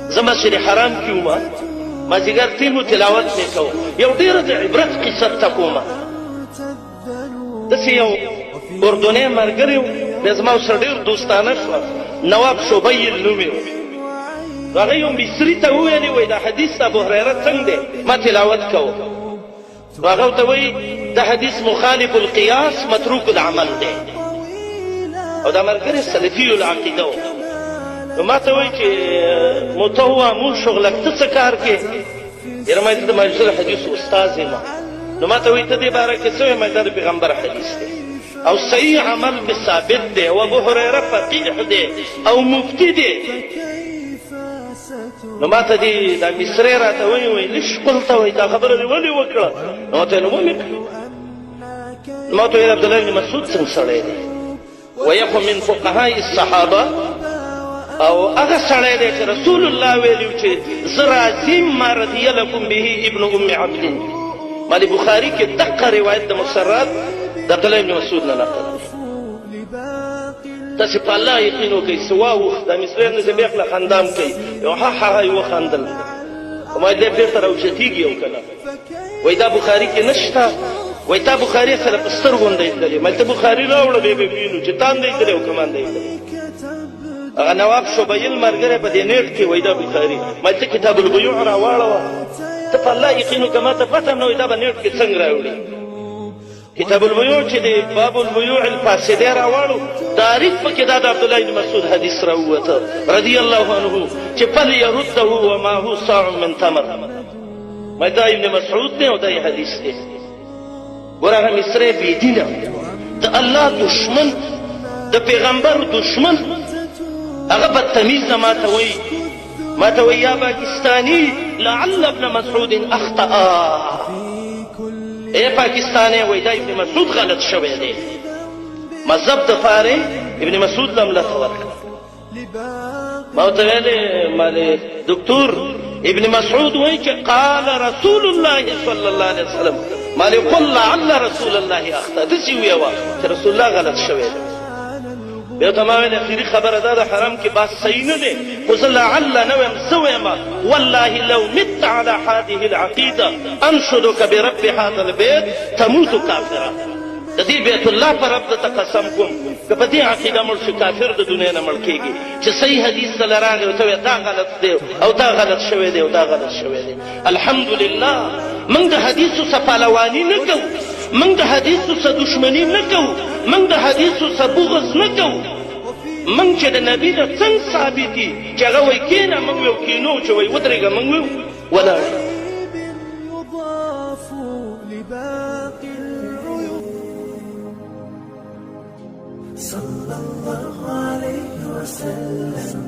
زما مسجد حرام کې وم مازدیګر تیم تلاوت مې کوم یو ډېره د عبرت قصه ته کومه داسې یو اردني ملګری و بیا زما ورسره ډېر دوستانه شوه نواب شوبیل نوم یې و هغه یو مصري ته وویلې وایي دا حدیث ابو هریره څنګه دی ما تلاوت کوم نو هغه ورته وایي دا حدیث مخالف القیاس متروک العمل دی او دا ملګری سلفي العقیده و نو ما ته وایي چې موته ووایه مونږ شغلک ته څه کار کې یاره ما ته د مجلس حدیث استاذ یم نو ما ته وایي ته دې باره کې څه وایې ما دا د پیغمبر حدیث دی او صحیح عمل به ثابت دی او ابو هریره فقیح دی او مفتی دی نو ما ته دې دا مصری راته وایي وایي لږ خپل ته وایي دا خبره دې ولې وکړه نو ما ته ویل ومې کړه نو ما ته ویل عبدالله بن مسعود څنګه سړی دی ویخو من فقهاء الصحابه او هغه سړی دی چې رسول الله ویلي چې زه راځم ما رضیه لکم به ابن ام عبد مال بخاري کې دقه روایت د مسرات د عبدالله بن مسعود نه نقل تاسې په الله یقین وکئ څه واوښت دا مصری نه چې بیا خله خندام کوي یو ها یې وخندل ما دې بېرته راوچتېږي او که نه وایي دا بخاري کې نشته وایي تا بخاري سره په سترګو نه دی تللې مال ته بخاري راوړه بیا به وینو چې تا نه دی تللی او که ما نه دی تللی هغه نواب شوبیل ملګری په دې نیټ کې وایي دا بخاري مال ته کتاب البیوع راواړوه ته په الله یقین وکړه ما ته پته هم نه وایي دا به نیټ کې څنګه راوړي کتاب البیوع چې دی باب البیوع الفاسده راواړو تاریخ پکې دا د عبدالله بن مسعود حدیث راووته رضی الله عنه چې فلیرده وما هو صاع من تمر ما دا ابن مسعود دی او دا یې حدیث دی ګوره هغه مصری بېدینه د الله دشمن د پیغمبر دشمن هغه بدتمیزه ما ته وایي یا پاکستاني لعل ابن مسعود اخطأ اے پاکستانی وای دا ابن مسعود غلط شوی دی مذهب د پاره ابن مسعود لم لته ورکړه ما ورته ویلې مالې دکتور ابن مسعود وایي چې قال رسول الله صلی الله علیه وسلم مالې قل لعل رسول الله اخطأ داسې ویوه چې رسول الله غلط شوی دی بیا ته ما ویل اخري خبره دا د حرام کې بس صحیح نه دی خو زه لعل نه ویم څه ویم والله لو مت على هذه العقیده انشدک برب هذا البيت تموت کافرا د دې بیت الله پر رب ته قسم کوم که په دې عقیده مړ شو کافر د دنیا نه مړ کېږي چې صحیح حدیث سره راغی ورته وایه دا غلط دی او دا غلط شوی دی او دا غلط شوی دی الحمدلله موږ د حدیثو څه پهلواني نه کوو موږ د حدیثو څه دشمني نه کوو موږ د حدیثو څه بغض نه کوو موږ چې د نبي نه څنګه ثابت دي چې هغه وایي کښېنه موږ ویو کښېنو چې وایي ودرېږه موږ ویو ولاړ صلى الله عليه وسلم